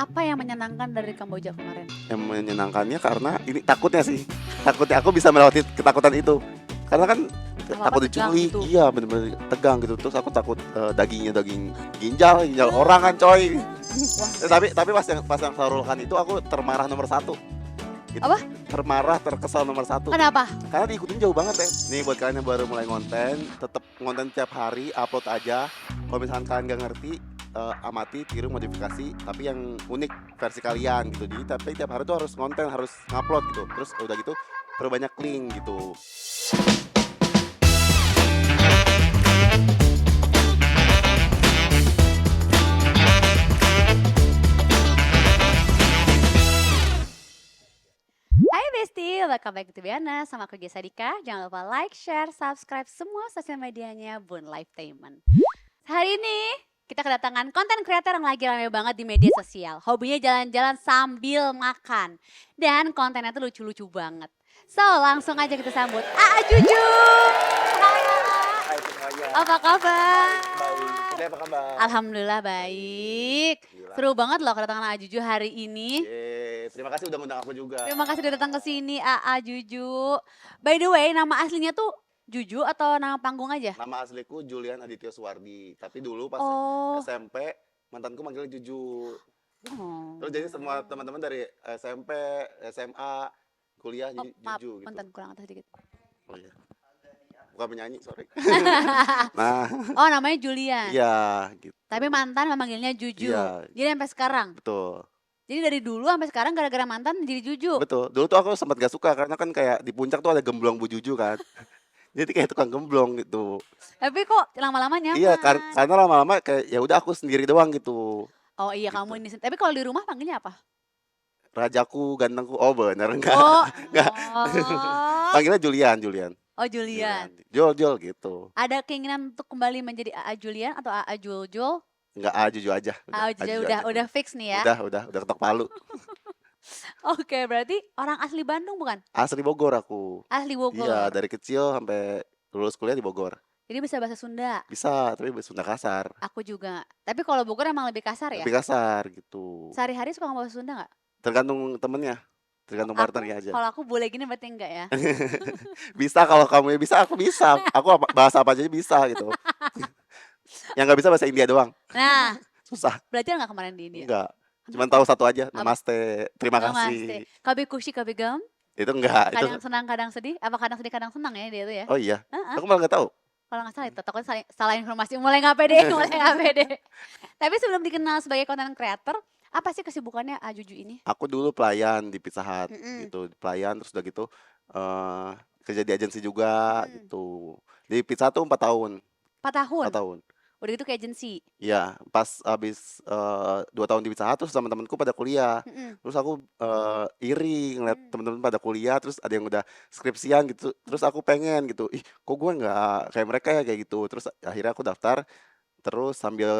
Apa yang menyenangkan dari Kamboja kemarin? Yang menyenangkannya karena ini takutnya sih. Takutnya aku bisa melewati ketakutan itu. Karena kan Lama-lama takut tegang diculik, gitu. iya bener-bener tegang gitu. Terus aku takut dagingnya daging ginjal orang kan coy. Wah, Tapi pas yang Sarulokan itu aku termarah nomor satu. Gitu. Apa? Termarah, terkesal nomor satu. kenapa? Karena diikutin jauh banget ya. Nih buat kalian yang baru mulai konten, tetap konten tiap hari, upload aja. Kalau misalkan kalian gak ngerti, amati, tiru, modifikasi, tapi yang unik versi kalian gitu. Jadi tapi tiap hari tuh harus konten, harus ngupload gitu. Terus udah gitu perbanyak link gitu. Hai Besti, welcome back to Biana sama aku Jessa Dika. Jangan lupa like, share, subscribe semua sosial medianya Bun Lifetainment. Hari ini kita kedatangan konten creator yang lagi rame banget di media sosial. Hobinya jalan-jalan sambil makan. Dan kontennya tuh lucu-lucu banget. So langsung aja kita sambut Aa Juju. Hai Aa. Hai semuanya. Apa kabar? Baik. Kita apa kabar? Alhamdulillah baik. Gila. Seru banget loh kedatangan Aa Juju hari ini. Terima kasih udah ngundang aku juga. Terima kasih udah datang ke sini Aa Juju. By the way, nama aslinya tuh Juju atau nama panggung aja? Nama asliku Julian Aditya Suwardi. Tapi dulu pas Oh. SMP mantanku manggilnya Juju. Oh. Terus jadi semua teman-teman dari SMP, SMA, kuliah Oh, jadi maaf, Juju gitu. mantan kurang atas sedikit. Oh iya. Bukan penyanyi, sorry. Nah, Oh, namanya Julian. iya gitu. Tapi mantan memanggilnya Juju. Iya. Jadi sampai sekarang. Betul. Jadi dari dulu sampai sekarang gara-gara mantan jadi Juju. Betul. Dulu tuh aku sempat gak suka karena kan kayak di puncak tuh ada gemblong Bu Juju kan. Jadi kayak tukang gemblong gitu. Tapi kok lama-lama nyaman. Iya, karena lama-lama kayak ya udah aku sendiri doang gitu. Oh iya, Gitu. kamu ini. Tapi kalau di rumah panggilnya apa? Rajaku, gantengku. Oh, bener enggak? Oh. Enggak. Oh. Panggilnya Julian. Oh, Julian. Jol gitu. Ada keinginan untuk kembali menjadi Aa Julian atau Aa Jul? Enggak, Juju aja. Aa Juju udah fix nih ya. Udah ketok palu. Oke, berarti orang asli Bandung bukan? Asli Bogor aku. Asli Bogor. Iya, dari kecil sampai lulus kuliah di Bogor. Jadi bisa bahasa Sunda. Bisa, tapi Sunda kasar. Aku juga. Tapi kalau Bogor emang lebih kasar ya? Lebih kasar gitu. Sehari-hari suka ngomong bahasa Sunda nggak? Tergantung temennya, tergantung partnernya aja. Kalau aku boleh gini berarti enggak ya? Bisa kalau kamu bisa, aku bisa. Aku bahasa apa aja bisa gitu. Yang nggak bisa bahasa India doang. Nah, Susah. belajar nggak kemarin di India? Enggak. Cuman tahu satu aja, namaste, terima kasih. Kabi kushi, kabi gam. Itu enggak. Kadang senang, kadang sedih. Apa kadang sedih, kadang senang ya dia tuh ya? Oh iya. Heeh. Aku malah nggak tahu. Kalau nggak salah itu, takutnya salah informasi. Mulai nggak pede, mulai nggak pede. Tapi sebelum dikenal sebagai content creator, apa sih kesibukannya Ajuju ini? Aku dulu pelayan di Pizza Hut Mm-mm. gitu, pelayan terus udah gitu kerja di agensi juga gitu. Di Pizza Hut tuh 4 tahun. 4 tahun? 4 tahun. Udah gitu ke agensi? Iya, pas habis 2 tahun di Pizza Hut terus teman-temanku pada kuliah. Mm-mm. Terus aku iri ngeliat teman-teman pada kuliah, terus ada yang udah skripsian gitu. Terus aku pengen gitu, ih kok gue nggak kayak mereka ya kayak gitu. Terus akhirnya aku daftar, terus sambil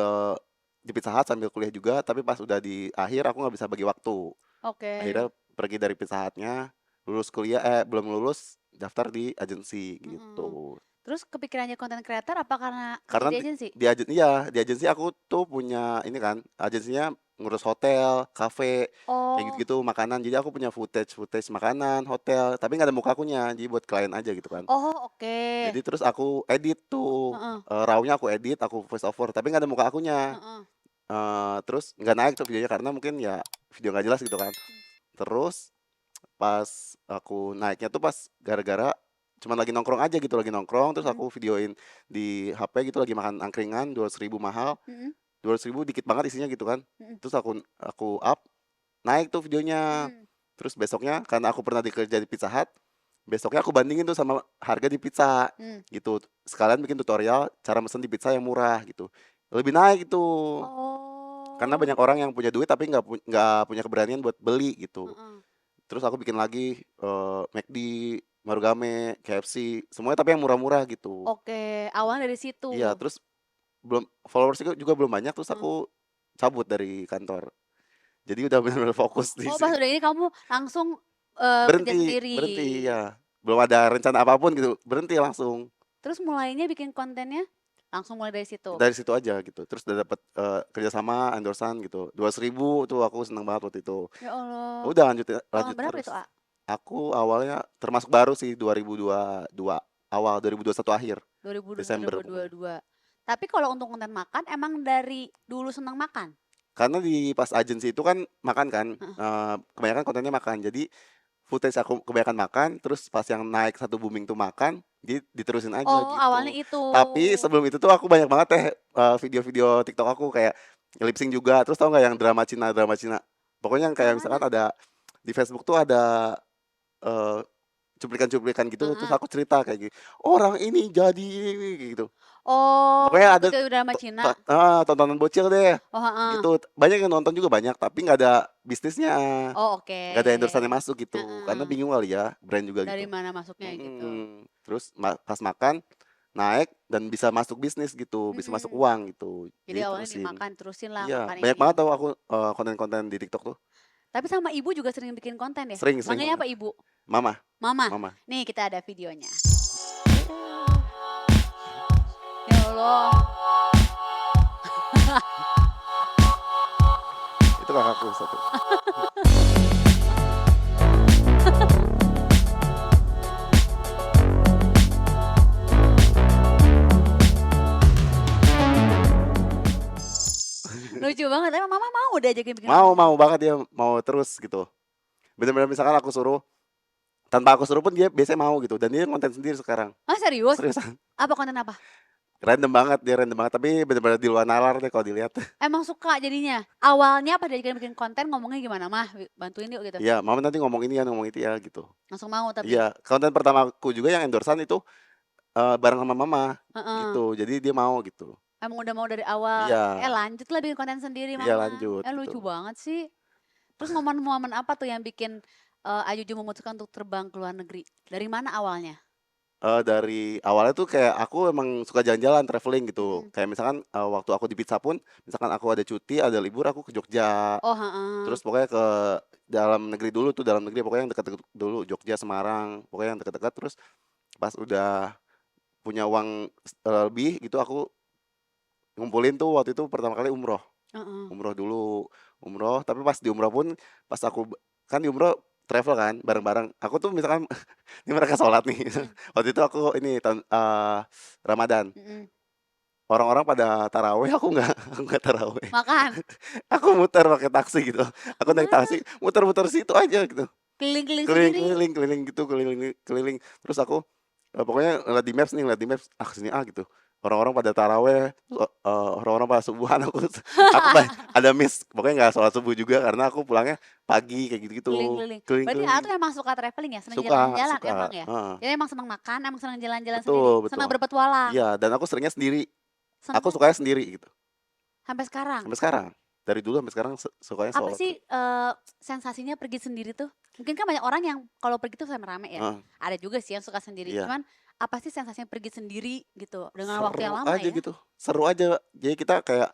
di Pizza Hut sambil kuliah juga. Tapi pas udah di akhir aku nggak bisa bagi waktu. Oke. Akhirnya pergi dari Pizza Hut-nya, lulus kuliah belum lulus daftar di agensi gitu. Terus kepikirannya content creator apa karena Karena di agensi? di agensi aku tuh punya ini kan, agensinya ngurus hotel, kafe, kayak Oh, gitu-gitu, makanan. Jadi aku punya footage makanan, hotel, tapi nggak ada muka akunya, jadi buat klien aja gitu kan. oh oke. Jadi terus aku edit tuh, Heeh. raw-nya aku edit, aku voice over, tapi nggak ada muka akunya. Heeh. Terus nggak naik tuh videonya karena mungkin ya video nggak jelas gitu kan. Terus pas aku naiknya tuh pas gara-gara cuman lagi nongkrong aja gitu, lagi nongkrong terus aku videoin di HP gitu lagi makan angkringan 200.000 mahal. Mm-mm. 200.000 dikit banget isinya gitu kan. Mm-mm. Terus aku up, naik tuh videonya. Mm. Terus besoknya karena aku pernah kerja di Pizza Hut, besoknya aku bandingin tuh sama harga di pizza gitu. Sekalian bikin tutorial cara mesen di pizza yang murah gitu. Lebih naik itu. Oh. Karena banyak orang yang punya duit tapi nggak punya keberanian buat beli gitu. Heeh. Terus aku bikin lagi McD, Marugame, KFC, semuanya tapi yang murah-murah gitu. Oke, awalnya dari situ. Iya, terus belum followers juga belum banyak, terus aku cabut dari kantor. Jadi udah benar-benar fokus di Oh, pas udah ini kamu langsung kerja sendiri. berhenti ya. Belum ada rencana apapun gitu, berhenti langsung. Terus mulainya bikin kontennya Langsung mulai dari situ? Dari situ aja gitu. Terus udah dapet, kerjasama, endorse-an gitu, 200.000 tuh aku seneng banget waktu itu. Ya Allah, Udah lanjut tahun lanjut berapa itu, terus. A? Aku awalnya termasuk baru sih 2022 awal, 2021 akhir, 2000 Desember pokoknya. 2022. Tapi kalau untuk konten makan emang dari dulu seneng makan? Karena di pas agensi itu kan makan kan, Heeh. kebanyakan kontennya makan. Jadi footage aku kebanyakan makan, terus pas yang naik satu booming tuh makan, diterusin aja Oh, awalnya gitu. itu. Tapi sebelum itu tuh aku banyak banget teh, video-video TikTok aku kayak lip sync juga, terus tau nggak yang drama Cina? Pokoknya yang Yang kayak misalkan mana? ada di Facebook tuh ada, eee, cuplikan-cuplikan gitu, terus Heeh. aku cerita kayak gini, "Orang ini jadi ini," gitu. Oh, Pokoknya ada ikut drama Cina? tontonan bocil deh, Oh, heeh. gitu. Banyak yang nonton juga banyak, tapi nggak ada bisnisnya. Oh, oke. Nggak ada endorse-an yang masuk gitu, karena Heeh. bingung kali ya, brand juga Dari gitu. mana masuknya gitu. Terus pas makan, naik dan bisa masuk bisnis gitu, bisa masuk Mhm. uang gitu, Jadi jadi awalnya terusin. dimakan, terusin lah Iya, makan banyak ini. banget tau aku, konten-konten di TikTok tuh. Tapi sama ibu juga sering bikin konten ya? Sering Manggilnya banget. apa ibu? Mama Mama? mama. Nih kita ada videonya. Ya Allah. Itu kakakku satu. Lucu banget, emang mama mau diajakin bikin Mau konten? mau banget dia, mau terus gitu. Bener-bener misalkan aku suruh, tanpa aku suruh pun dia biasanya mau gitu, dan dia konten sendiri sekarang. Oh serius? Seriusan. Apa konten apa? Random banget, tapi bener-bener di luar nalar deh kalau dilihat. Emang suka jadinya? Awalnya pas diajakin bikin konten ngomongnya gimana? "Mah, bantuin yuk," gitu? Iya, mama nanti ngomong ini ya, ngomong itu ya, gitu. Langsung mau tapi? Iya, konten pertamaku juga yang endorse-an itu, bareng sama mama, Heeh. gitu. Jadi dia mau gitu. Emang udah mau dari awal, Iya lanjutlah bikin konten sendiri iya mama. lanjut gitu. Lucu banget sih. Terus momen-momen apa tuh yang bikin, Ajuju memutuskan untuk terbang ke luar negeri? Dari mana awalnya? Dari awalnya tuh kayak aku emang suka jalan-jalan, traveling gitu. Mhm. Kayak misalkan, waktu aku di pizza pun, misalkan aku ada cuti, ada libur, aku ke Jogja. Oh, heeh. Terus pokoknya ke dalam negeri dulu tuh, dalam negeri pokoknya yang deket-deket dulu, Jogja, Semarang, pokoknya yang dekat-dekat. Terus pas udah punya uang lebih gitu, aku ngumpulin tuh waktu itu pertama kali umroh. Heeh. Umroh dulu, umroh, tapi pas di umroh pun, pas aku kan di umroh travel kan, Mhm. bareng-bareng. Aku tuh misalkan ini mereka sholat nih, Mhm. waktu itu aku ini Ramadan, Mhm. orang-orang pada tarawih, aku nggak aku nggak tarawih. Makan? Aku muter pakai taksi gitu, aku naik Masa? taksi, muter-muter situ aja gitu, Keliling-keliling sendiri? keliling-keliling keliling gitu, keliling keliling. Terus aku, pokoknya ngeliat di Maps nih, ngeliat di Maps, "Ah, ke sini ah," gitu. Orang-orang pada taraweh, orang-orang pada subuhan, aku ada miss, pokoknya nggak sholat subuh juga karena aku pulangnya pagi kayak gitu-gitu, Keliling-keliling. Berarti Aa keliling-keliling. tuh emang suka traveling ya? Seneng Suka jalan-jalan suka, emang ya? heeh, Jadi emang seneng makan, emang seneng jalan-jalan sendiri? betul Seneng betul. berpetualang? Iya, dan aku seringnya sendiri, aku Seneng sukanya sendiri gitu, sampai sekarang? sampai sekarang. Dari dulu sampai sekarang sukanya Apa solo sih, trip, sensasinya pergi sendiri tuh? Mungkin kan banyak orang yang kalau pergi tuh rame-rame ya. heeh, Ada juga sih yang suka sendiri. iya. Cuman apa sih sensasinya pergi sendiri gitu dengan waktu yang Seru lama aja ya? gitu, seru aja. Jadi kita kayak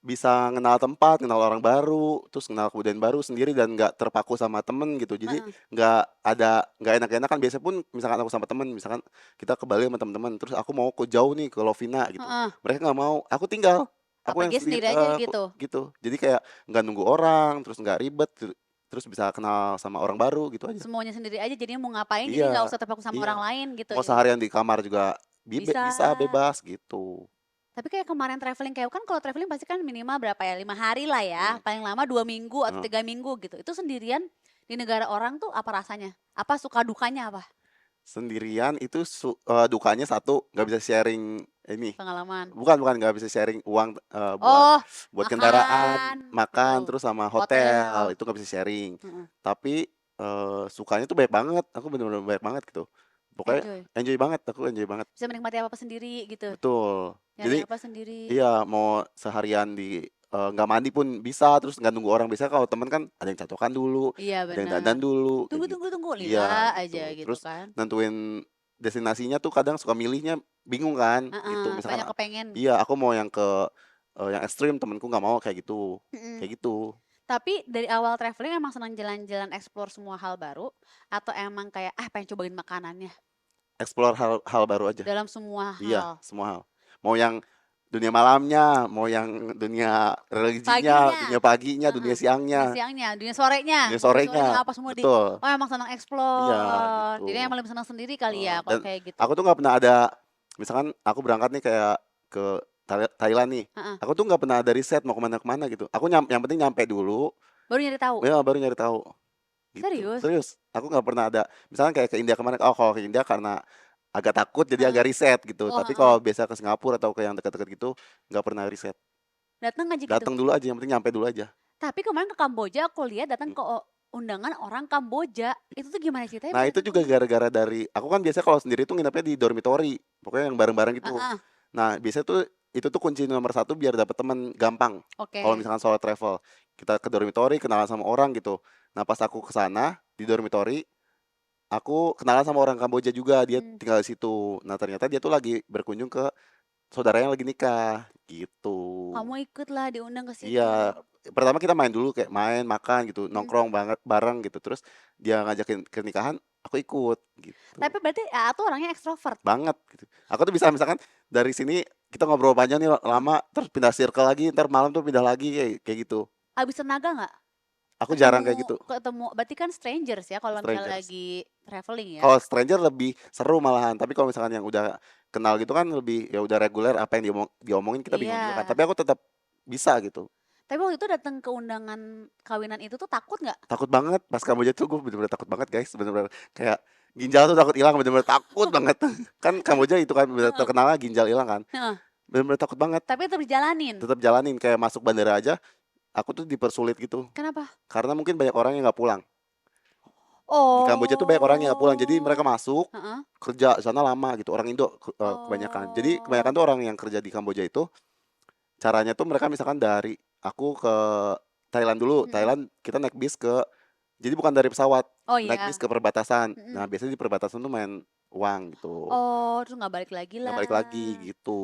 bisa kenal tempat, kenal orang baru, terus kenal kebudayaan baru sendiri dan nggak terpaku sama temen gitu. Jadi Heeh, nggak enak-enakan. Biasanya pun misalkan aku sama temen, misalkan kita ke Bali sama teman-teman, terus aku mau ke jauh nih, ke Lovina gitu. heeh. Mereka nggak mau, aku tinggal, aku yang Pergi sendiri, sendiri aja aku gitu? gitu. Jadi kayak nggak nunggu orang, terus nggak ribet, terus bisa kenal sama orang baru gitu aja. Semuanya sendiri aja jadinya mau ngapain jadi nggak Iya usah terpaku sama iya, orang lain gitu mau ya? seharian di kamar juga Bisa. bisa bebas gitu. Tapi kayak kemarin traveling kayak kan kalau traveling pasti kan minimal berapa ya, 5 hari lah ya, Mhm, paling lama 2 minggu atau heeh. 3 minggu gitu. Itu sendirian di negara orang tuh apa rasanya? Apa suka dukanya apa? Sendirian itu dukanya satu, nggak bisa sharing ini, Pengalaman? bukan, nggak bisa sharing uang, Oh, buat kendaraan, makan, makan, betul, terus sama hotel, hotel, itu nggak bisa sharing. heeh, Tapi, sukanya tuh banyak banget, aku bener-bener banyak banget gitu. Pokoknya enjoy. enjoy banget, aku enjoy banget, Bisa menikmati apa-apa sendiri gitu, betul. nyari Jadi apa sendiri. iya, mau seharian nggak mandi pun bisa, terus nggak nunggu orang. Biasanya kalau temen kan ada yang cocokan dulu, Iya ada yang bener. dandan dulu, Tunggu kayak gitu. tunggu tunggu, Iya, lila aja gitu. gitu Terus kan. nentuin destinasinya tuh kadang suka milihnya bingung kan, gitu. Heeh, Misalkan banyak kepengen. iya, aku mau yang yang ekstrim, temenku nggak mau Mhm. kayak gitu. Tapi dari awal traveling emang senang jalan-jalan explore semua hal baru atau emang kayak, pengen cobain makanannya Explore hal hal baru aja. dalam semua Iya, hal? semua hal. Mau yang dunia malamnya, mau yang dunia religinya, Paginya. dunia paginya, dunia Heeh. Dunia siangnya, siangnya, dunia sorenya. dunia Dunia sorenya sorenya. apa semua Betul. oh emang senang Iya, explore. Jadi gitu. emang lebih senang sendiri kali ya kalau Dan kayak gitu. aku tuh nggak pernah ada, misalkan aku berangkat nih kayak ke Thailand nih. Heeh. Aku tuh nggak pernah ada riset mau kemana-kemana gitu. Aku yang penting nyampe dulu, Baru nyari tahu. ya baru nyari tahu gitu. Serius? Serius, aku nggak pernah ada. Misalkan kayak ke India kemarin, oh kalau ke India karena agak takut jadi Heeh. agak riset gitu. Oh, Tapi heeh. kalau biasa ke Singapura atau ke yang dekat-dekat gitu, nggak pernah riset. Datang aja gitu. Datang dulu aja, yang penting nyampe dulu aja. Tapi kemarin ke Kamboja aku lihat datang Hmm. ke undangan orang Kamboja. Itu tuh gimana ceritanya Nah bisa itu datang ke juga undangan? gara-gara dari, aku kan biasanya kalau sendiri tuh nginepnya di dormitory, pokoknya yang bareng-bareng gitu. Heeh. Nah biasanya tuh itu tuh kunci nomor satu biar dapet teman gampang. Kalau Oke. misalkan solo travel, kita ke dormitory kenalan sama orang gitu. Nah pas aku ke sana di dormitory, aku kenalan sama orang Kamboja juga, dia Hmm. tinggal di situ. Nah ternyata dia tuh lagi berkunjung ke saudaranya yang lagi nikah gitu. Kamu ikutlah diundang ke situ. Iya, pertama kita main dulu kayak main, makan gitu, Hmm. nongkrong banget bareng gitu. Terus dia ngajakin ke nikahan, aku ikut gitu. Tapi berarti AA tuh orangnya ekstrovert. Banget gitu. Aku tuh bisa misalkan dari sini kita ngobrol panjang nih Heeh. lama, terus pindah circle lagi, ntar malam tuh pindah lagi kayak gitu. Habis tenaga nggak? Aku jarang kayak Ketemu gitu, ketemu berarti kan strangers ya kalau misalnya strangers. lagi traveling ya? Kalau stranger lebih seru malahan, tapi kalau misalkan yang udah kenal gitu kan lebih ya udah reguler, apa yang diomongin kita bingung juga kan. Iya. Tapi aku tetap bisa gitu. Tapi waktu itu datang ke undangan kawinan itu tuh takut nggak? Takut banget pas Kamboja tuh gue bener-bener takut banget guys, bener-bener kayak ginjal tuh takut hilang, bener-bener takut banget. Kan Kamboja itu kan bener Heeh. terkenalnya ginjal hilang kan, Heeh. bener-bener takut banget. Tapi tetap dijalanin? Tetap jalanin kayak masuk bandara aja, aku tuh dipersulit gitu. Kenapa? Karena mungkin banyak orang yang nggak pulang. Di Kamboja tuh banyak orang yang nggak pulang, jadi mereka Oh. masuk Heeh. kerja di sana lama gitu. Orang Indo kebanyakan. Jadi kebanyakan Oh. tuh orang yang kerja di Kamboja itu caranya tuh mereka misalkan dari aku ke Thailand dulu. Mhm. Thailand kita naik bis ke, jadi bukan dari pesawat, Oh naik bis iya. ke perbatasan. Nah, Mhm. biasanya di perbatasan tuh main uang gitu. Oh, terus nggak balik lagi Nggak lah. balik lagi Nah, gitu.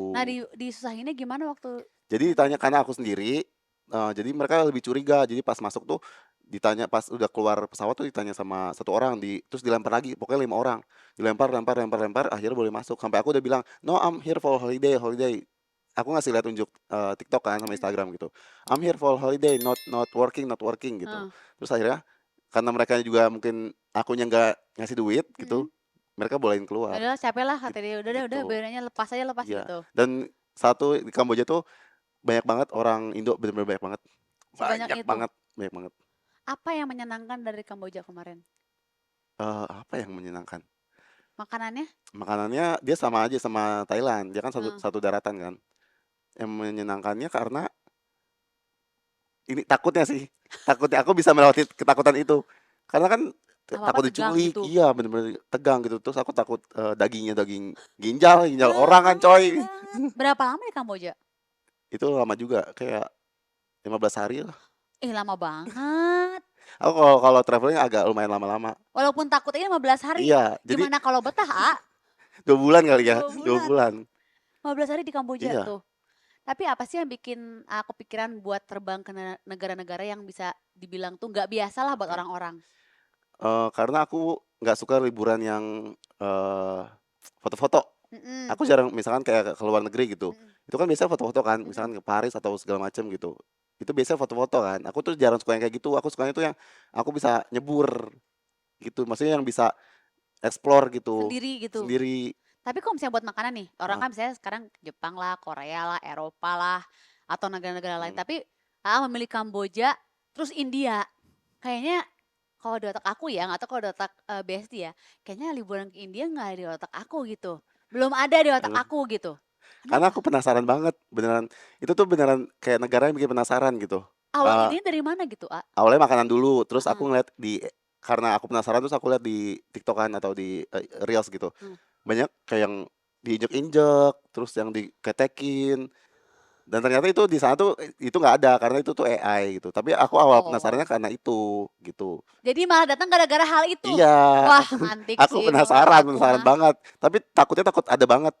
disusahinnya gimana waktu Jadi nyampe ditanya sana? karena aku sendiri, jadi mereka lebih curiga. Jadi pas masuk tuh ditanya, pas udah keluar pesawat tuh ditanya sama satu orang, terus dilempar lagi, pokoknya 5 orang. Dilempar lempar lempar lempar, akhirnya boleh masuk. Sampai aku udah bilang, "No, I'm here for holiday, holiday." Aku ngasih lihat unjuk, TikTok kan sama Mhm. Instagram gitu. "I'm here for holiday, not not working, not working," gitu. Heeh. Terus akhirnya karena mereka juga mungkin akunya nggak ngasih duit Mhm. gitu, mereka bolehin Ya keluar, udahlah capek lah kata dia, udah deh udah gitu. biarin aja lepas aja lepas Iya, gitu. dan satu di Kamboja tuh banyak banget orang Indo, bener-bener banyak banget. Sebanyak Banyak itu. banget banyak banget. Apa yang menyenangkan dari Kamboja kemarin? Apa yang menyenangkan? Makanannya? Makanannya dia sama aja sama Thailand, dia kan satu Heeh. satu daratan kan. Yang menyenangkannya karena ini takutnya sih, takutnya aku bisa melewati ketakutan itu. Karena kan Apa-apa takut tegang diculik, gitu? iya bener-bener tegang gitu. Terus aku takut, dagingnya daging ginjal ginjal Ya orang kan coy. ampun. Berapa lama di Kamboja? Itu lama juga, kayak 15 hari lah. Ih lama banget. Aku kalau kalau travelling agak lumayan lama-lama. Walaupun takut ini 15 hari, Iya, jadi gimana kalau betah, A? 2 bulan kali ya, 2 2 bulan. bulan. 15 hari di Kamboja Iya. tuh. Tapi apa sih yang bikin aku pikiran buat terbang ke negara-negara yang bisa dibilang tuh nggak biasa lah buat Mhm. orang-orang? Karena aku nggak suka liburan yang, foto-foto. Mhm. Aku jarang misalkan kayak ke luar negeri gitu, Mhm. itu kan biasanya foto-foto kan, Mhm. misalkan ke Paris atau segala macam gitu. Itu biasanya foto-foto kan, aku tuh jarang suka yang kayak gitu, aku sukanya tuh yang aku bisa nyebur gitu, maksudnya yang bisa explore gitu, Sendiri gitu. sendiri. Tapi kalau misalnya buat makanan nih, orang Heeh, kan misalnya sekarang Jepang lah, Korea lah, Eropa lah, atau negara-negara lain. mhm. Tapi memilih Kamboja, terus India. Kayaknya kalau di otak aku ya, nggak tahu kalau di otak Besti ya, kayaknya liburan ke India nggak ada di otak aku gitu. Belum ada di otak Heeh, aku gitu. karena Kenapa? aku penasaran banget, beneran, itu tuh beneran kayak negara yang bikin penasaran gitu. Awal Eee, idenya dari mana gitu, A? Awalnya makanan dulu, terus Heeh. aku ngeliat karena aku penasaran terus aku lihat di TikTok-an atau di, reels gitu. Hmm. Banyak kayak yang diinjek-injek, terus yang diketekin, dan ternyata itu di sana tuh, itu nggak ada karena itu tuh AI gitu. Tapi aku awal penasarannya Oh. karena itu, gitu. Jadi malah datang gara-gara hal itu? Iya, Wah, antik aku sih kalau menurut penasaran aku penasaran mah. banget, tapi takutnya takut ada banget.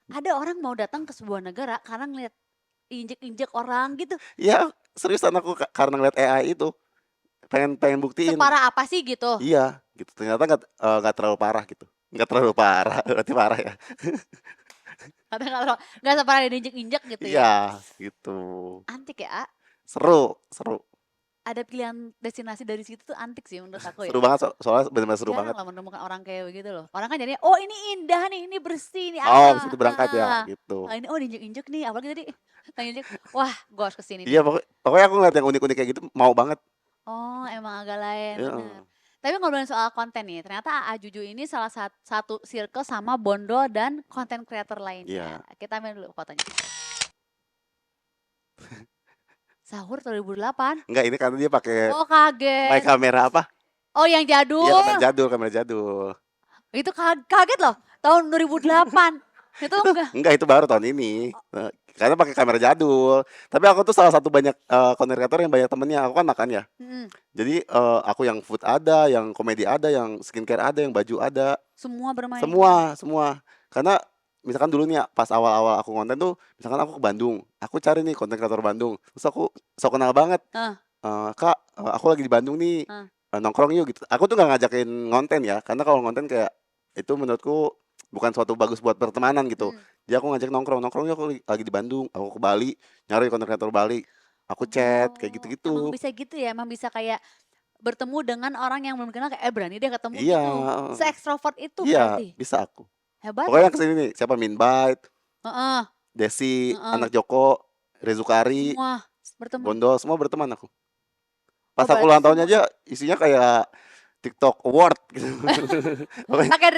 Ada orang mau datang ke sebuah negara karena ngeliat injek-injek orang gitu. Iya, seriusan aku karena ngeliat AI itu, pengen pengen buktiin. Separah apa sih gitu? Iya, gitu. Ternyata nggak terlalu parah gitu. Nggak terlalu parah, berarti parah ya. Katanya kalau nggak separah diinjek-injek gitu ya. Iya, gitu. Antik ya, A. Seru, seru. Ada pilihan destinasi dari situ tuh antik sih menurut aku Seru ya. banget soalnya benar-benar seru Jarang banget. lah menemukan orang kayak begitu loh. Orang kan jadinya, oh ini indah nih, ini bersih, ini Oh, ke apa. situ berangkat ya, Heeh. gitu. Nah, ini oh diinjek-injek nih, apalagi tadi injek. Wah, gue harus kesini Iya, nih. pokoknya aku ngeliat yang unik-unik kayak gitu mau banget. Oh, emang agak lain, bener. Heeh. Tapi ngobrolin soal konten nih, ternyata AA Juju ini salah satu circle sama Bondo dan konten creator lainnya. Iya. Kita ambil dulu fotonya. Sahur 2008. Enggak, ini karena dia pakai Oh, kaget. kamera apa? Oh, yang Iya, jadul. kamera jadul. Itu kaget loh, tahun 2008. Itu enggak. Enggak, itu baru tahun ini. Karena pakai kamera jadul. Tapi aku tuh salah satu banyak content creator yang banyak temennya. Aku kan makan ya. Mm-mm. Jadi aku yang food ada, yang komedi ada, yang skincare ada, yang baju ada. Semua bermain. Semua. Karena misalkan dulu nih ya, pas awal-awal aku konten tuh, misalkan aku ke Bandung, aku cari nih konten kreator Bandung. Terus aku sok kenal banget. Ah. Kak, aku lagi di Bandung nih. Nongkrong yuk gitu. Aku tuh nggak ngajakin ngonten ya, karena kalau ngonten kayak itu menurutku bukan suatu bagus buat pertemanan gitu. Jadi aku ngajak nongkrong yuk, aku lagi di Bandung, aku ke Bali, nyari konten kreator Bali, aku chat kayak gitu-gitu. Emang bisa gitu ya, emang bisa kayak bertemu dengan orang yang belum kenal kayak berani deh ketemu Iya, gitu. Se-extrovert itu iya, berarti. bisa aku. Hebat. Pokoknya yang kesini nih, siapa Minbite, Heeh. Desi, Heeh. Anak Joko, Rezukari, Semua berteman. Bondo, semua berteman aku. Pas Oh, aku berarti ulang tahunnya semua. aja isinya kayak TikTok award gitu. Pakai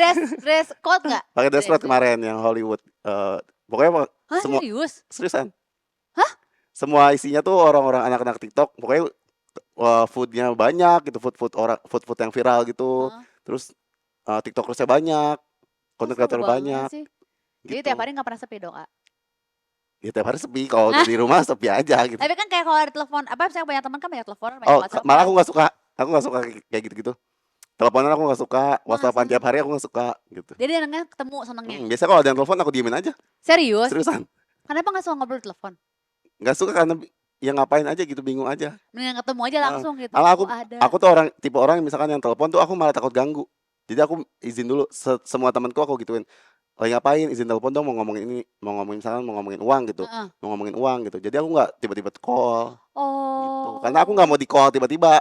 dress code nggak? Pakai dress code kemarin yang Hollywood. Pokoknya Hah, semua serius? seriusan. Hah? Semua isinya tuh orang-orang anak-anak TikTok. Pokoknya foodnya banyak gitu, food yang viral gitu. Terus TikTokersnya banyak, konten seru kreator banget banyak. sih. Jadi Gitu. tiap hari nggak pernah sepi dong, Kak? Ya tiap hari sepi, kalau udah di rumah sepi aja gitu. Tapi kan kayak kalau ada telepon, apa misalnya banyak teman kan banyak telepon, banyak Oh, WhatsApp. malah aku nggak suka kayak gitu-gitu. Teleponan aku nggak suka, WhatsAppan tiap hari aku nggak suka gitu. Jadi anaknya ketemu senengnya. Biasanya kalau ada yang telepon aku diemin aja. Serius? Seriusan. Kenapa nggak suka ngobrol di telepon? Nggak suka karena ya ngapain aja gitu, bingung aja. Mendingan ketemu aja langsung gitu. Malah ada. aku tuh tipe orang misalkan yang telepon tuh aku malah takut ganggu. Jadi aku izin dulu, semua temanku aku gituin. Lagi ngapain, izin telepon dong, mau ngomongin misalkan mau ngomongin uang gitu. Mau ngomongin uang gitu. Jadi aku nggak tiba-tiba call. Gitu. Karena aku nggak mau di call tiba-tiba.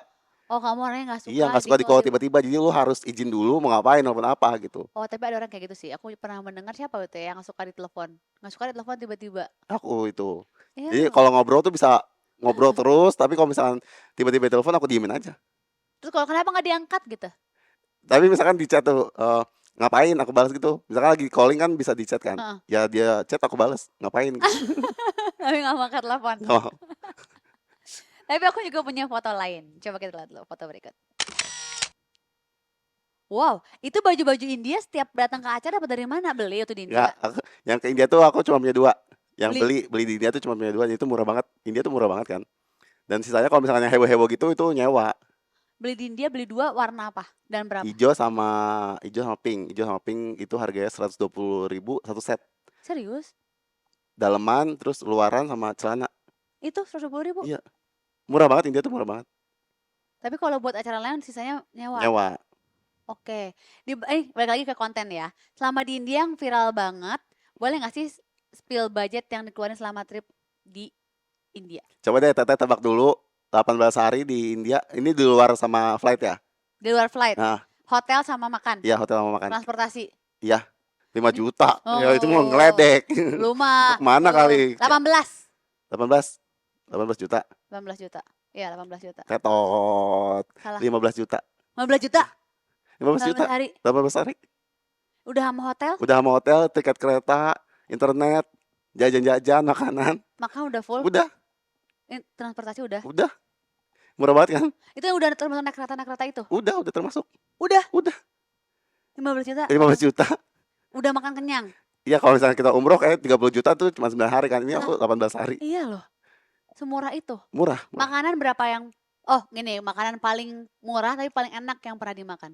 Oh, kamu orangnya nggak suka. Iya, nggak suka di call tiba-tiba. Jadi lu harus izin dulu mau ngapain, nelfon apa gitu. Oh, tapi ada orang kayak gitu sih. Aku pernah mendengar siapa itu ya yang nggak suka ditelepon. Nggak suka ditelepon tiba-tiba. Aku itu. Iya. Jadi kalau ngobrol tuh bisa ngobrol terus, tapi kalau misalkan tiba-tiba telepon aku diemin aja. Terus kalau kenapa nggak diangkat gitu? Tapi misalkan di chat tuh ngapain aku balas gitu. Misalkan lagi calling kan bisa di chat kan. Ya dia chat aku balas, ngapain gitu. Tapi nggak mau angkat telepon. Oh. Tapi aku juga punya foto lain. Coba kita lihat dulu foto berikut. Wow, itu baju-baju India setiap datang ke acara dapat dari mana? Beli itu di India? Ya, yang ke India tuh aku cuma punya 2. Yang beli di India tuh cuma punya 2, itu murah banget. India tuh murah banget kan. Dan sisanya kalau misalnya heboh-heboh gitu itu nyewa. Beli di India, beli 2 warna apa dan berapa? Hijau sama pink. Hijau sama pink itu harganya 120.000 satu set. Serius? Daleman terus luaran sama celana. Itu 120.000? Iya. Murah banget, India tuh murah banget. Tapi kalau buat acara lain sisanya nyewa. Nyewa. Oke. Balik lagi ke konten ya. Selama di India yang viral banget, boleh nggak sih spill budget yang dikeluarin selama trip di India? Coba deh Teteh tebak dulu, 18 hari di India. Ini di luar sama flight ya? Di luar flight? Nah. Hotel sama makan? Iya, hotel sama makan. Transportasi? Iya, 5 juta. Oh. Ya itu mau ngeledek. Lumah. Kemana kali? 18 juta. 18 juta. Iya, 18 juta. Ketot. Salah. 15 juta. 15 juta? 15 juta. 18 hari. Udah sama hotel? Udah sama hotel, tiket kereta, internet, jajan-jajan, makanan. Makan udah full? Udah. Transportasi udah? Udah. Murah banget kan? Itu yang udah termasuk naik kereta itu? Udah termasuk. Udah? Udah. 15 juta? 15 juta. Udah makan kenyang? Iya, kalau misalnya kita umroh kayak 30 juta tuh cuma 9 hari kan. Ini aku 18 hari. Iya loh. Semurah itu? Murah. Makanan berapa yang, makanan paling murah tapi paling enak yang pernah dimakan?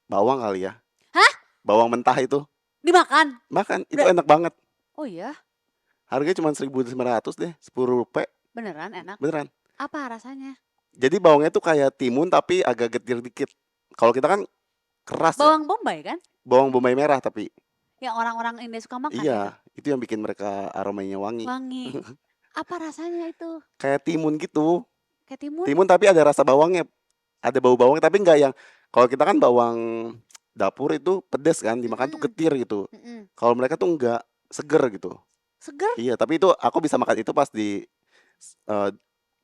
Bawang kali ya. Hah? Bawang mentah itu. Dimakan? Makan, itu enak banget. Oh iya? Harganya cuma 1.500 deh, 10 rupiah. Beneran enak? Beneran. Apa rasanya? Jadi bawangnya tuh kayak timun tapi agak getir dikit. Kalau kita kan keras. Bawang Bombay kan? Bawang bombay merah tapi. Yang orang-orang India suka makan. Iya, Itu yang bikin mereka aromanya wangi. Wangi. Apa rasanya itu? Kayak timun gitu. Kayak timun? Timun tapi ada rasa bawangnya. Ada bau bawang tapi nggak yang kalau kita kan bawang dapur itu pedes kan, dimakan tuh Mm-mm, getir gitu. mm-mm. Kalau mereka tuh nggak, seger gitu. Seger? Iya, tapi itu aku bisa makan itu pas di eh,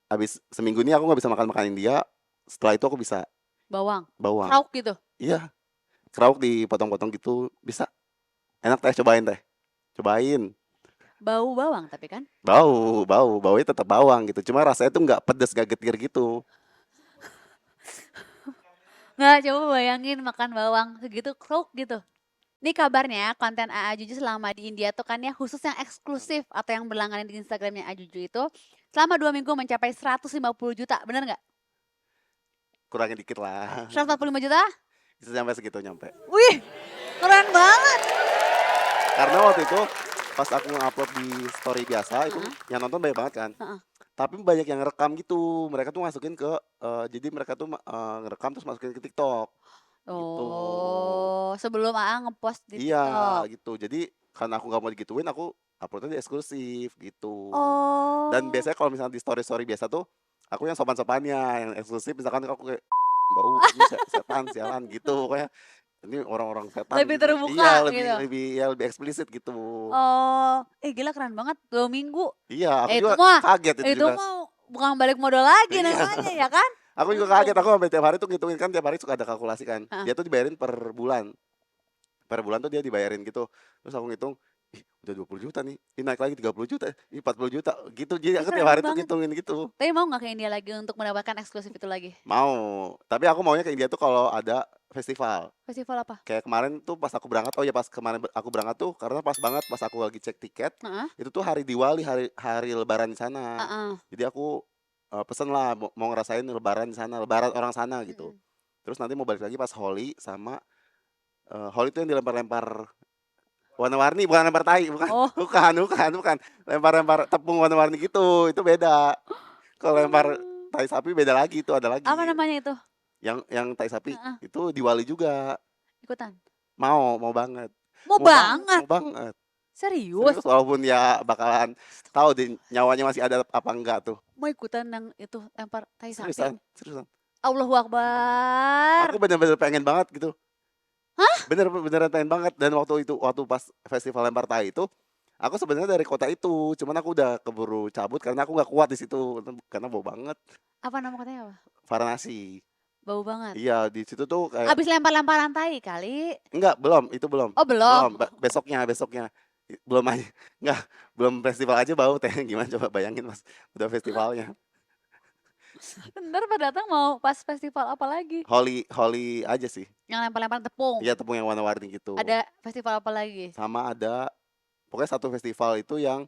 habis seminggu ini aku nggak bisa makan makanin dia. Setelah itu aku bisa Bawang? bawang. Krauk gitu? Iya, krauk dipotong-potong gitu bisa. Enak teh, cobain teh. Cobain. Bau bawang tapi kan? Baunya tetap bawang gitu. Cuma rasanya tuh nggak pedes, nggak getir gitu. Nggak, coba bayangin makan bawang segitu krauk gitu. Ini kabarnya konten AA Juju selama di India tuh kan ya khusus yang eksklusif atau yang berlangganan di Instagramnya AA Juju itu selama 2 minggu mencapai 150 juta, bener nggak? Kurangin dikit lah. 145 juta? Bisa sampai segitu nyampe. Wih, keren banget. Karena waktu itu pas aku ngupload di story biasa itu Heeh, yang nonton banyak banget kan. heeh. Tapi banyak yang ngerekam gitu. Mereka tuh masukin ke jadi mereka tuh ngerekam terus masukin ke TikTok gitu. Oh, sebelum AA ngepost di Iya TikTok. gitu. Jadi karena aku nggak mau digituin, aku uploadnya di eksklusif gitu. Dan Oh, biasanya kalau misalnya di story-story biasa tuh aku yang sopan-sopannya, yang eksklusif misalkan aku kayak bau ini setan sialan gitu kayak ini orang-orang setan lebih gitu. Iya, terbuka lebih gitu. lebih ya lebih eksplisit gitu. Oh, gila keren banget 2 minggu. Iya, aku Itu juga mah, kaget itu itu juga. mah bukan balik modal lagi Iya, namanya ya kan? aku juga kaget. Untung. Aku sampai tiap hari tuh ngitungin kan tiap hari suka ada kalkulasi kan. Heeh. Dia tuh dibayarin per bulan. Per bulan tuh dia dibayarin gitu. Terus aku ngitung, ih udah 20 juta nih. Ini naik lagi 30 juta, ih 40 juta gitu. Jadi Ih, aku tiap keren hari tuh banget. ngitungin gitu. Tapi mau nggak ke India lagi untuk mendapatkan eksklusif itu lagi? Mau, tapi aku maunya kayak dia tuh kalau ada festival. Festival apa? Kayak kemarin tuh pas aku berangkat, oh ya pas kemarin aku berangkat tuh karena pas banget pas aku lagi cek tiket, Heeh, itu tuh hari Diwali, hari hari Lebaran di sana. heeh. Jadi aku pesen lah mau ngerasain Lebaran di sana, Lebaran orang sana gitu. Mhm. Terus nanti mau balik lagi pas Holi sama Holi itu yang dilempar-lempar warna-warni, bukan lempar tai, bukan, Oh. bukan, lempar-lempar tepung warna-warni gitu, itu beda. Kalau lempar Oh. tai sapi beda lagi, itu ada Apa lagi. namanya itu? Yang tai sapi Heeh, itu Diwali juga. ikutan. Mau banget. Mau banget? Mau banget. Serius? Serius walaupun ya bakalan tahu deh nyawanya masih ada apa enggak tuh. Mau ikutan yang itu lempar tai sapi? Seriusan. Allahu Aku Akbar. bener-bener pengen banget gitu. Hah? Beneran pengen banget dan waktu pas festival lempar tai itu aku sebenarnya dari kota itu, cuman aku udah keburu cabut karena aku nggak kuat di situ karena bau banget. Apa nama kotanya apa? Varanasi. Bau banget. Iya, di situ tuh kayak Abis lempar-lemparan tai kali. enggak, belum, itu belum. Oh belum. Besoknya. Belum aja. Enggak, belum festival aja bau teh. Gimana coba bayangin Mas, udah festivalnya. Ntar pada datang mau pas festival apa lagi? Holi aja sih. Yang lempar-lemparan tepung. Iya, tepung yang warna-warni gitu. Ada festival apa lagi? Sama ada pokoknya satu festival itu yang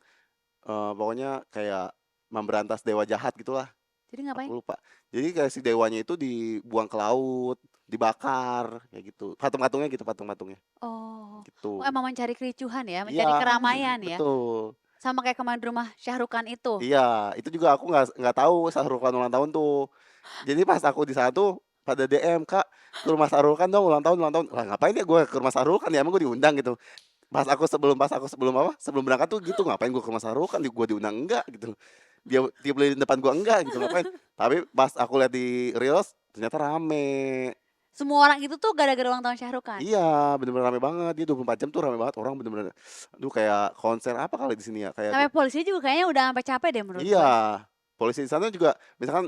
pokoknya kayak memberantas dewa jahat gitulah. Jadi ngapain? Aku lupa. Jadi kayak si dewanya itu dibuang ke laut, dibakar kayak gitu. Patung-patungnya gitu, patung-patungnya Oh, gitu. oh emang mencari kericuhan ya, Iya, mencari keramaian ya. betul. Sama kayak kemarin di rumah Syahrukan itu. Iya, itu juga aku nggak tahu Sahrul Khan ulang tahun tuh. Jadi pas aku di sana tuh pada DM, "Kak, ke rumah Sahrul Khan dong ulang tahun ulang tahun." Lah ngapain ya gue ke rumah Sahrul Khan ya, emang gue diundang gitu. Pas aku sebelum apa, sebelum berangkat tuh gitu, ngapain gue ke rumah Sahrul Khan, gue diundang enggak gitu. Dia tiup lilin depan gue enggak gitu, ngapain. Tapi pas aku lihat di Reels, ternyata rame. Semua orang itu tuh gara-gara ulang tahun Syahrukan. Iya, bener-bener rame banget, dia 24 jam tuh rame banget, orang bener-bener aduh kayak konser apa kali di sini ya, kayak Sampai polisi juga kayaknya udah sampai capek deh menurut gue. iya, polisi di sana juga misalkan,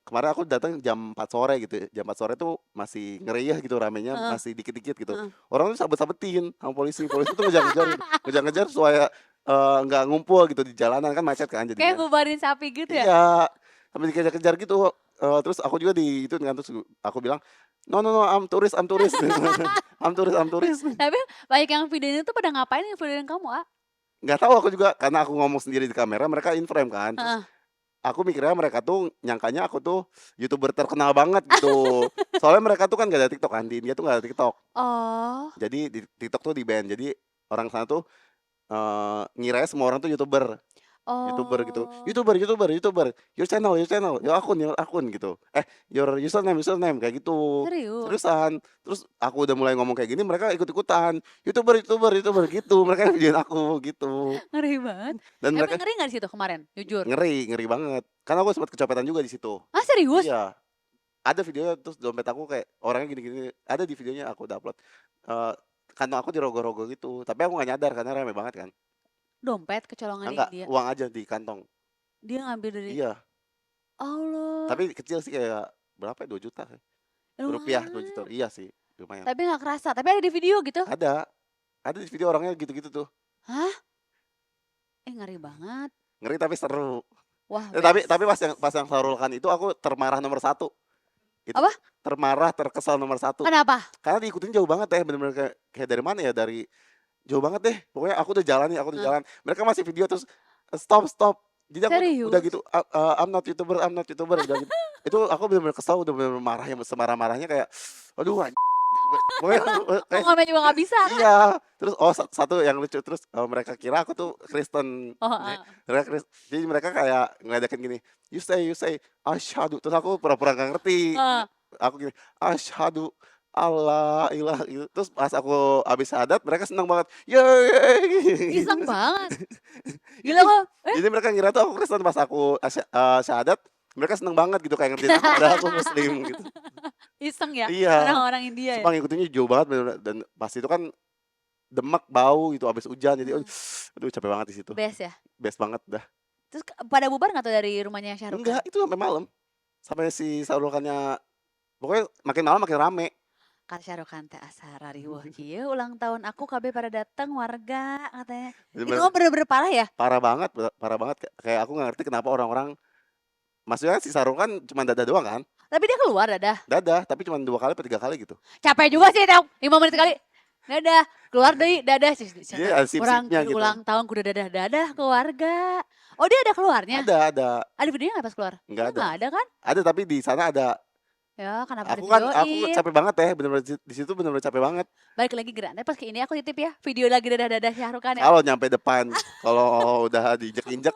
kemarin aku datang jam 4 sore gitu ya, jam 4 sore tuh masih ngeriah gitu ramenya, Heeh, masih dikit-dikit gitu. heeh. Orang tuh sabet-sabetin sama polisi, polisi tuh ngejar-ngejar supaya, nggak ngumpul gitu di jalanan, kan macet kan Kayak jadinya. bubarin sapi gitu ya. Iya, sampai dikejar-kejar gitu, terus aku juga itu kan, terus aku bilang, "No no no, I'm tourist." I'm tourist." Tapi banyak yang videoin itu pada ngapain yang videoin kamu, ah? Nggak tahu aku juga, karena aku ngomong sendiri di kamera, mereka in frame kan, terus Heeh. aku mikirnya mereka tuh nyangkanya aku tuh YouTuber terkenal banget gitu. Soalnya mereka tuh kan gak ada TikTok kan, di India tuh gak ada TikTok. Oh, Jadi di TikTok tuh di-ban. Jadi orang sana tuh ngiranya semua orang tuh YouTuber. gitu. Oh, YouTuber, your channel, your akun gitu. Your username kayak gitu. serius? Seriusan. Terus aku udah mulai ngomong kayak gini, mereka ikut-ikutan. YouTuber gitu. Mereka videoin aku gitu. Ngeri banget. Dan Tapi mereka ngeri nggak di situ kemarin? Jujur. ngeri banget. Karena aku sempat kecopetan juga di situ. Ah, serius? Iya, ada videonya terus dompet aku kayak orangnya gini-gini. Ada di videonya aku udah upload. Eh, kantong aku dirogoh-rogoh gitu. Tapi aku nggak nyadar karena rame banget kan. Dompet kecolongan di Enggak, dia. uang aja di kantong. Dia ngambil dari Iya, Allah. tapi kecil sih kayak berapa ya? 2 juta sih. Rupiah 2 juta. Lumayan. Iya sih, lumayan. Tapi nggak kerasa. Tapi ada di video gitu. Ada. Ada di video orangnya gitu-gitu tuh. Hah? Ngeri banget. Ngeri tapi seru. Wah, Tapi best. pas yang Sarulkan itu aku termarah nomor satu. Itu Apa? termarah, terkesal nomor satu. Kenapa? Karena diikutin jauh banget ya, bener-bener kayak dari mana ya? Dari jauh banget deh. Pokoknya aku udah jalan nih, aku udah Hah? jalan. Mereka masih video terus stop. Jadi aku udah Serius? gitu, I'm not YouTuber udah gitu. Itu aku bener-bener kesal, udah bener-bener marah yang semarah-marahnya kayak aduh pokoknya Mau kayak ngamen juga nggak bisa kan? iya. Terus satu yang lucu terus mereka kira aku tuh Kristen. Oh, ah. Jadi mereka kayak ngeledekin gini, you say asyhadu. Terus aku pura-pura nggak ngerti. Ah. Aku gini, asyhadu Allah ilah gitu. Terus pas aku habis syahadat mereka senang banget. Yeay. Iseng banget. Gila Jadi kok. jadi mereka ngira tuh aku Kristen pas aku syahadat, mereka seneng banget gitu kayak ngertiin aku padahal aku muslim gitu. Iseng ya? Iya, Orang-orang India ya? sumpah ngikutinnya jauh banget bener dan pas itu kan Demak bau gitu habis hujan jadi Hmm. aduh capek banget di situ. Best ya? Best banget dah. Terus pada bubar nggak tuh dari rumahnya Syahrukh Khan? Enggak, itu sampai malam. Sampai si Sarulkannya pokoknya makin malam makin rame. Kata Syahrukh Khan teh asara riweuh kieu ulang tahun aku kabeh pada datang warga katanya. Itu Bener-bener mah bener-bener parah ya? parah banget kayak aku nggak ngerti kenapa orang-orang maksudnya si Sarulkan cuma dada doang kan? Tapi dia keluar dadah. Dada, tapi cuma 2 kali atau 3 kali gitu. Capek juga sih teh 5 menit sekali. Dadah, keluar deui dadah. Jadi ada Orang sip-sipnya gitu. ulang tahun kudu dadah-dadah ke warga. Oh, dia ada keluarnya? Ada. Ada videonya nggak pas keluar? Enggak ada. Nggak ada kan? Ada tapi di sana ada. Ya, kenapa Aku divideoin? capek banget ya, bener-bener di situ bener-bener capek banget. Balik lagi gerak. Tapi pas ke ini aku titip ya, video lagi dadah-dadah Syahrukh Khan ya. Kalau nyampe depan, kalau udah diinjek-injek,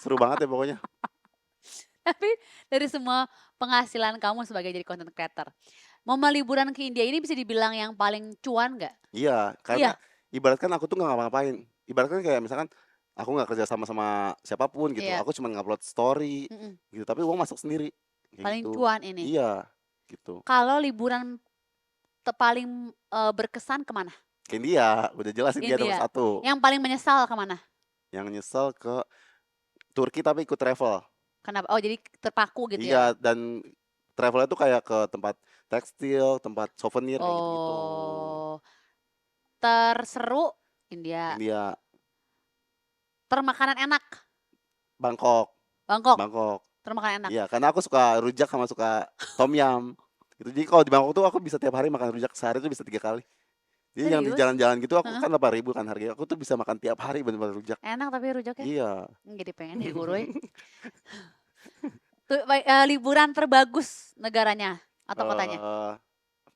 seru banget ya pokoknya. Tapi dari semua penghasilan kamu sebagai jadi content creator, momen liburan ke India ini bisa dibilang yang paling cuan nggak? Iya, Iya. karena ibaratkan aku tuh nggak ngapa-ngapain. Ibaratkan kayak misalkan aku nggak kerja sama siapapun gitu. Iya. Aku cuma ngupload story Mm-mm. gitu, tapi uang masuk sendiri. Kayak Paling gitu. cuan ini. Iya, gitu. Kalau liburan paling berkesan kemana? Ke India, udah jelas India nomor India. 1. Yang paling menyesal kemana? Yang nyesel ke Turki tapi ikut travel. Kenapa? Oh, jadi terpaku gitu ya? Iya, dan travelnya tuh kayak ke tempat tekstil, tempat souvenir kayak gitu-gitu. Oh, terseru India. India, Termakanan enak Bangkok, Bangkok. Termakanan enak. Iya, karena aku suka rujak sama suka tom yum. Gitu. Jadi kalau di Bangkok tuh aku bisa tiap hari makan rujak, sehari tuh bisa 3 kali. Jadi yang di Serius? jalan-jalan gitu aku Heeh. kan 8.000 kan harganya. Aku tuh bisa makan tiap hari bener-bener rujak. Enak tapi rujaknya. Iya. Jadi pengen deh Uroy. Tuh, liburan terbagus negaranya atau kotanya?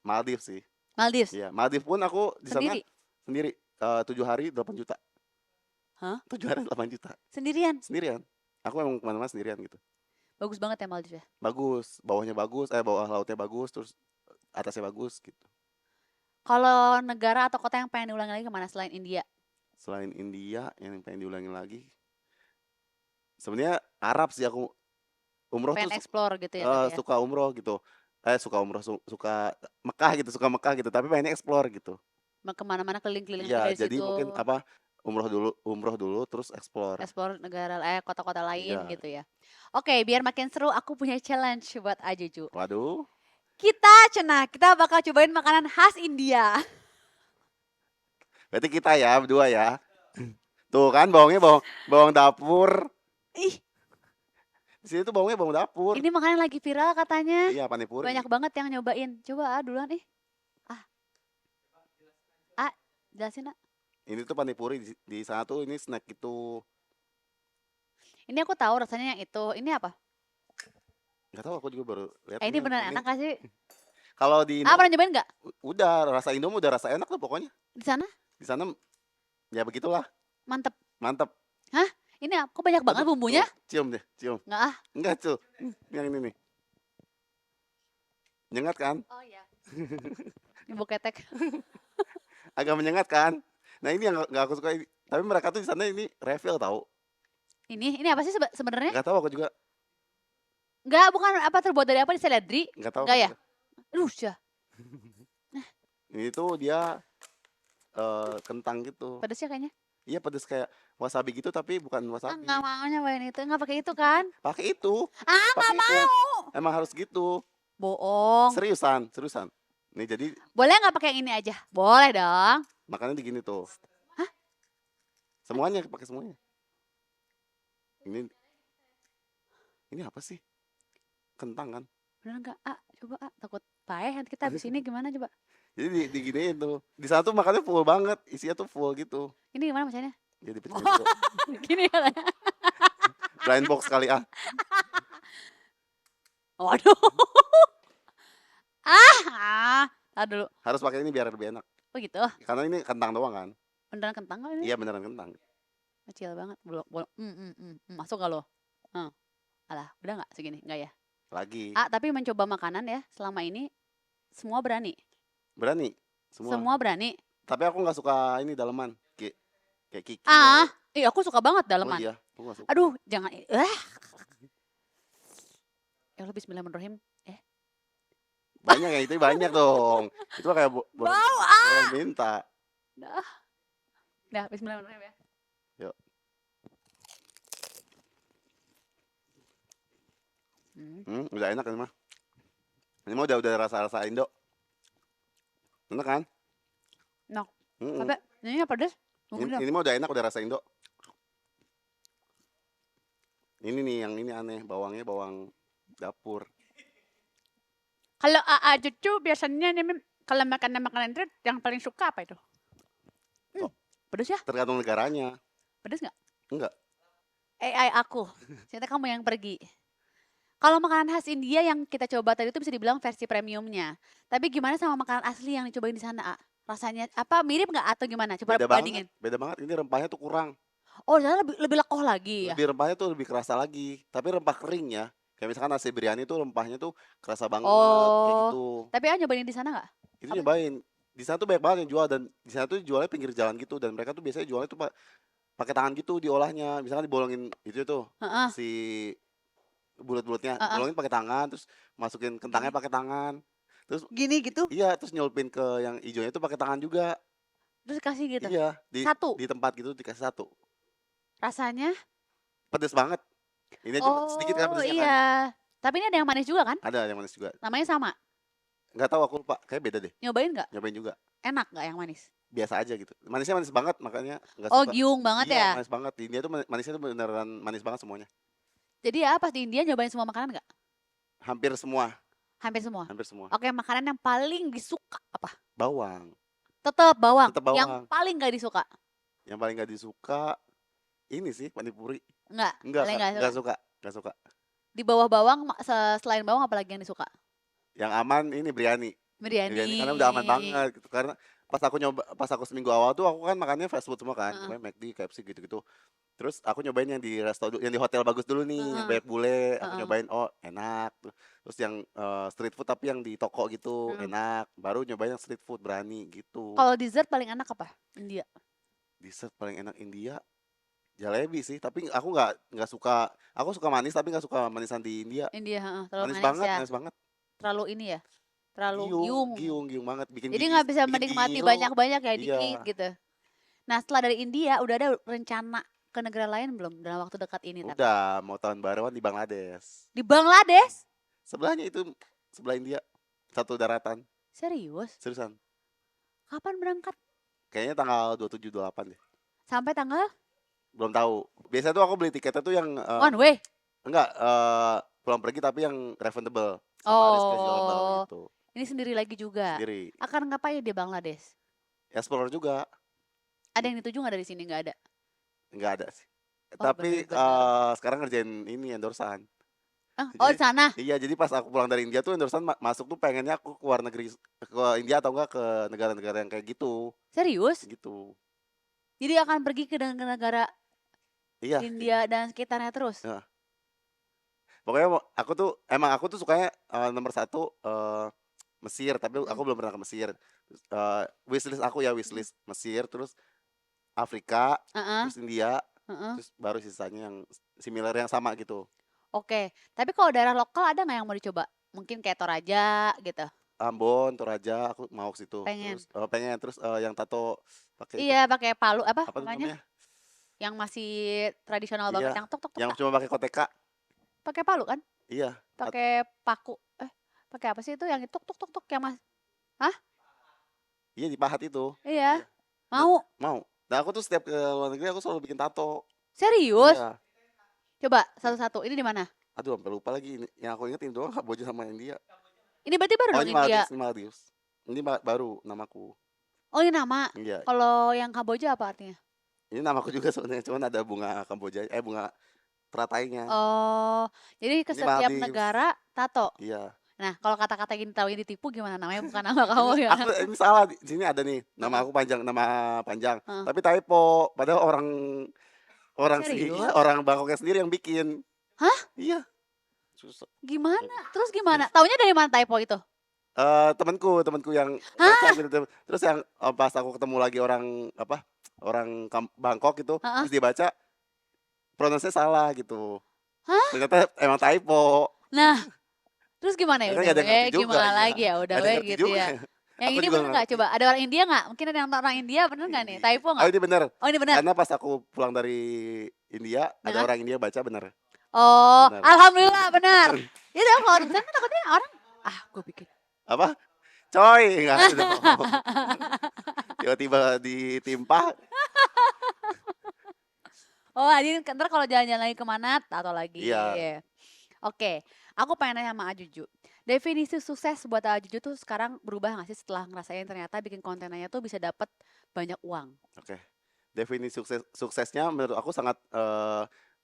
Maldives sih. Maldives. Iya, Maldives pun aku di sana Sendiri? sendiri 7 hari 8 juta. Hah? 7 hari 8 juta. Sendirian? Sendirian. Aku emang kemana-mana sendirian gitu. Bagus banget ya Maldives ya? Bagus, bawahnya bagus, bawah lautnya bagus, terus atasnya bagus gitu. Kalau negara atau kota yang pengen diulangi lagi kemana selain India? Selain India yang pengen diulangi lagi, sebenarnya Arab sih aku. Umroh Pengen tuh explore gitu ya tapi ya? suka umroh gitu. Suka umroh, suka Mekah gitu, tapi pengennya explore gitu. Kemana-mana keliling-keliling Iya, dari jadi situ. mungkin umroh dulu terus explore. Explore negara kota-kota lain Iya. gitu ya. Oke, biar makin seru aku punya challenge buat Ajuju. Waduh, Kita bakal cobain makanan khas India. berarti kita ya berdua ya. Tuh kan bawangnya bawang dapur. Ih, Di sini tuh bawangnya bawang dapur. ini makanan lagi viral katanya. Iya, panipuri. Banyak banget yang nyobain. Coba duluan ih. Jelasin nak. Ini tuh panipuri di sana tuh ini snack itu. Ini aku tahu rasanya yang itu. Ini apa? Nggak tahu aku juga baru lihat. Ini beneran enak gak sih? Kalau di Pernah nyobain nggak? udah rasa Indomie udah rasa enak tuh pokoknya. Di sana? Di sana ya begitulah. Mantep. Mantap. Hah? Ini kok banyak banget Aduh, bumbunya? tuh, cium deh, cium. Nggak ah. Enggak, tuh. Yang ini nih. Nyengat kan? Oh iya. Bumbu ketek. Agak menyengat kan? Nah, ini yang nggak aku suka ini. Tapi mereka tuh di sana ini refill tahu. Ini apa sih sebenarnya? Nggak tahu aku juga. Enggak, bukan apa terbuat dari apa di seledri? Nggak tahu. Enggak aku ya? juga. Aduh, ya. Ini tuh dia kentang gitu. Pedesnya kayaknya. Iya pedes kayak wasabi gitu tapi bukan Ah, wasabi. enggak mau nyobain itu. Enggak pakai itu kan? Pakai itu. Ah, enggak Pakai itu. mau. Emang harus gitu. Bohong. Seriusan, seriusan. Nih jadi Boleh nggak pakai yang ini aja? Boleh dong. makannya digini tuh. Hah? Semuanya pakai semuanya. Ini apa sih? Kentang kan? Bener nggak? Ah, coba ah. Takut payah nanti kita habis ini gimana coba? Jadi diginiin tuh. Di sana tuh makannya full banget, isinya tuh full gitu. Ini gimana macamnya? Jadi pecah dulu. Gini ya. Blind box kali ah. Waduh. Tar dulu. Harus pakai ini biar lebih enak. Oh gitu. Karena ini kentang doang kan? Beneran kentang nggak ini? Iya beneran kentang. Kecil banget. Bolok. Masuk gak lo? Alah, udah nggak segini? Nggak ya? Lagi. Ah, tapi mencoba makanan ya selama ini semua berani. Berani semua. Semua berani. Tapi aku nggak suka ini daleman. Kayak kiki. Iya aku suka banget Oh daleman. iya, aku nggak suka. Aduh, jangan. Ya Allah, bismillahirrahmanirrahim. Banyak ya itu banyak dong. Itu kayak Bau minta. Dah, bismillahirrahmanirrahim ya. Yuk. Udah enak ini mah. Ini mah udah rasa Indo. Enak kan? Enak. Mm-mm. Tapi ini pedes. Ini mah udah enak, udah rasa Indo. Ini nih yang ini aneh, bawangnya bawang dapur. Kalau AA cucu biasanya nih kalau makanan itu yang paling suka apa itu? Pedes ya? Tergantung negaranya. Pedes nggak? Enggak. AI aku. Ternyata kamu yang pergi. Kalau makanan khas India yang kita coba tadi itu bisa dibilang versi premiumnya. Tapi gimana sama makanan asli yang dicobain di sana, A? Rasanya apa mirip nggak atau gimana? Coba bandingin. Beda banget. Ini rempahnya tuh kurang. Oh, jadi lebih lekoh lagi ya? Lebih rempahnya tuh lebih kerasa lagi. Tapi rempah keringnya, kayak misalkan nasi biryani tuh rempahnya tuh kerasa banget kayak gitu. Tapi nyobain di sana nggak? Itu nyobain. Di sana tuh banyak banget yang jual dan di sana tuh jualnya pinggir jalan gitu dan mereka tuh biasanya jualnya tuh pakai tangan gitu diolahnya. Misalkan dibolongin itu tuh si bulat-bulatnya, bolongin pakai tangan, terus masukin kentangnya pakai tangan. Terus gini gitu? Iya, terus nyelupin ke yang hijaunya itu pakai tangan juga. Terus kasih gitu? Iya, satu? Di tempat gitu dikasih satu. Rasanya? Pedes banget. Ini aja sedikit kan pedesnya iya. Tapi ini ada yang manis juga kan? Ada yang manis juga. Namanya sama? Nggak tahu aku lupa, kayak beda deh. Nyobain nggak? Nyobain juga. Enak nggak yang manis? Biasa aja gitu. Manisnya manis banget makanya nggak Oh, suka. giung banget Iya, ya? manis banget. Di India tuh manisnya tuh beneran manis banget semuanya. Jadi ya pas di India nyobain semua makanan nggak? Hampir semua. Hampir semua? Hampir semua. Oke, makanan yang paling disuka apa? Bawang. Tetap bawang. Tetap bawang. Yang paling nggak disuka? Yang paling nggak disuka ini sih panipuri. Enggak. Nggak suka. Nggak suka. Di bawah bawang selain bawang apalagi yang disuka? Yang aman ini biryani. Biryani. Karena udah aman banget gitu. Karena pas aku seminggu awal tuh aku kan makannya fast food semua kan, kayak McD, KFC gitu-gitu. Terus aku nyobain yang di yang di hotel bagus dulu nih, yang banyak bule. Aku nyobain, oh enak. Terus yang street food tapi yang di toko gitu enak. Baru nyobain yang street food berani gitu. Kalau dessert paling enak apa? India. Dessert paling enak India jalebi sih, tapi aku nggak suka. Aku suka manis tapi nggak suka manisan di India. Terlalu manis banget. Terlalu ini ya. Terlalu giung banget bikin jadi nggak bisa menikmati banyak-banyak ya, dikit gitu. Nah, setelah dari India udah ada rencana ke negara lain belum dalam waktu dekat ini? Udah, mau tahun baruan di Bangladesh. Di Bangladesh? Sebelahnya itu, sebelah India, satu daratan. Serius? Seriusan. Kapan berangkat? Kayaknya tanggal 27 28 deh. Sampai tanggal? Belum tahu. Biasanya tuh aku beli tiketnya tuh yang one way? Enggak, pulang pergi tapi yang refundable sama reschedulable gitu. Ini sendiri lagi juga. Sendiri. Akan ngapain di Bangladesh? Explore juga. Ada yang dituju nggak dari sini? Nggak ada? Nggak ada sih. Tapi sekarang ngerjain ini endorsan. Di sana? Iya, jadi pas aku pulang dari India tuh endorsan masuk tuh pengennya aku ke luar negeri, ke India atau enggak ke negara-negara yang kayak gitu. Serius? Gitu. Jadi akan pergi ke negara Iya, India dan sekitarnya terus? heeh. Pokoknya aku tuh sukanya, nomor satu Mesir, tapi aku Mhm, belum pernah ke Mesir. Terus, wishlist aku ya, mhm. wishlist Mesir, terus Afrika, Heeh, terus India, heeh. terus baru sisanya yang similar yang sama gitu. Oke, tapi kalau daerah lokal ada nggak yang mau dicoba? Mungkin kayak Toraja gitu? Ambon, Toraja, aku mau ke situ. Terus, Pengen? pengen, terus, yang tato pakai itu, Iya, pakai palu apa apa tuh namanya, namanya? yang masih tradisional banget Iya, yang tok tok tok, yang Kak? cuma pakai koteka. Pakai palu kan? Iya, Pakai paku pakai apa sih itu yang tok tok tok tok yang hah? iya dipahat itu. Iya, Iya. Nah, mau? mau. Nah, aku tuh setiap ke luar negeri aku selalu bikin tato. Serius? Iya. Coba I satu-satu, ini di mana? aduh sampai lupa lagi ini. Yang aku inget ini doang Kamboja sama India. Ini berarti baru Oh, dong India? Ini Maldives. Ini baru namaku. Oh ini nama, Iya. kalau yang Kamboja apa artinya? Ini namaku juga sebenarnya, cuman ada bunga Kamboja, bunga teratainya. Oh, jadi ke Ini setiap Maldives. negara tato? Iya. Nah, kalau kata-kata gini tahu ini ditipu gimana? Namanya bukan nama kamu Ini ya? ini salah di sini ada nih, Heeh, nama panjang, heeh. tapi typo. Padahal orang orang si iya, Serius? orang Bangkoknya sendiri yang bikin. Hah? Iya, susah. Gimana? Terus gimana? Taunya dari mana typo itu? Temenku yang baca Hah? gitu tuh. Terus yang, pas aku ketemu lagi orang, apa, orang Bangkok gitu, Heeh. pas dia baca pronounce-nya salah gitu. Hah? Ternyata emang typo. Nah, terus gimana? Ya Ya kan udah nggak ada yang we, ngerti juga, gimana iya. lagi ya? Udah Nggak ada we yang ngerti gitu juga. ya. Yang Aku ini juga bener nggak nggak? ngerti. Coba ada orang India nggak? Mungkin ada yang nonton orang India bener nggak nih? Typo Oh, nggak? ini bener. Oh ini bener? Karena pas aku pulang dari India, ada Nah. orang India baca bener. Oh, Bener. alhamdulillah benar. Ya udah kalau tulisan kan takutnya orang gue bikin. Apa? Coy, nggak ada dong. Tiba-tiba ditimpa. Oh, jadi ntar kalau jalan-jalan lagi kemana, tato lagi. Iya, Oke, aku pengen nanya sama Ajuju. Definisi sukses buat Ajuju tuh sekarang berubah nggak sih setelah ngerasain ternyata bikin kontennya tuh bisa dapat banyak uang? oke. Definisi suksesnya menurut aku sangat,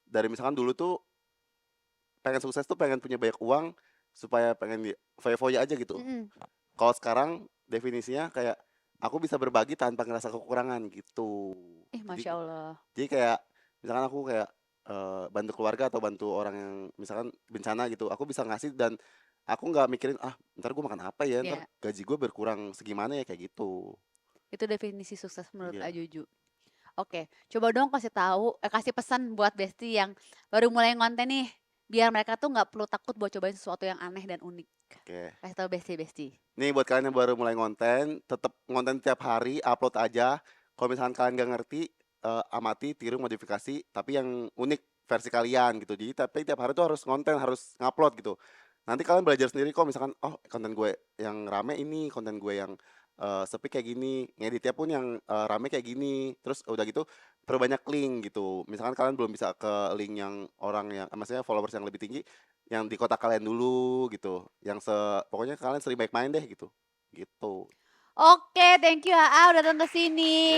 dari misalkan dulu tuh pengen sukses tuh pengen punya banyak uang, supaya pengen foya-foya aja gitu. Mhm. Kalau sekarang definisinya kayak, aku bisa berbagi tanpa ngerasa kekurangan gitu. Ih, Jadi Masya Allah. jadi kayak misalkan aku kayak, bantu keluarga atau bantu orang yang misalkan bencana gitu, aku bisa ngasih dan aku nggak mikirin, "Ah, ntar gue makan apa ya? Ntar Ya, gaji gue berkurang segimana ya?" Kayak gitu. itu definisi sukses menurut Iya. Ajuju. Oke, coba dong kasih tahu, kasih pesan buat Besti yang baru mulai ngonten nih, biar mereka tuh nggak perlu takut buat cobain sesuatu yang aneh dan unik. Oke. Kasih tahu Besti. Nih buat kalian yang baru mulai ngonten, tetap ngonten tiap hari, upload aja. Kalau misalkan kalian nggak ngerti, amati, tiru, modifikasi, tapi yang unik versi kalian gitu. Jadi tapi tiap hari tuh harus ngonten, harus ngupload gitu. Nanti kalian belajar sendiri kok misalkan, oh konten gue yang rame ini, konten gue yang, sepi kayak gini, ngeditnya pun yang, rame kayak gini. Terus udah gitu perbanyak link gitu. Misalkan kalian belum bisa ke link yang orang yang maksudnya followers yang lebih tinggi, yang di kota kalian dulu gitu, pokoknya kalian sering baik main deh gitu, gitu. Oke, thank you AA udah datang ke sini.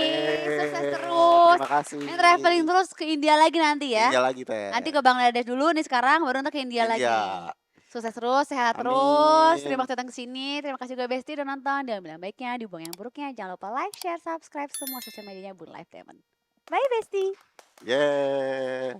Sukses Yeay, terus. terima kasih. Ini traveling terus ke India lagi nanti ya. India lagi Nanti Teh, ke Bangladesh dulu nih sekarang, baru nanti ke India lagi. India. Sukses terus, sehat terus. Terima Amin. kasih datang ke sini. Terima kasih juga Besti udah nonton. Diambil yang baiknya, dibuang yang buruknya. Jangan lupa like, share, subscribe semua sosial medianya Bun Life Diamond. Bye Besti. Yeay.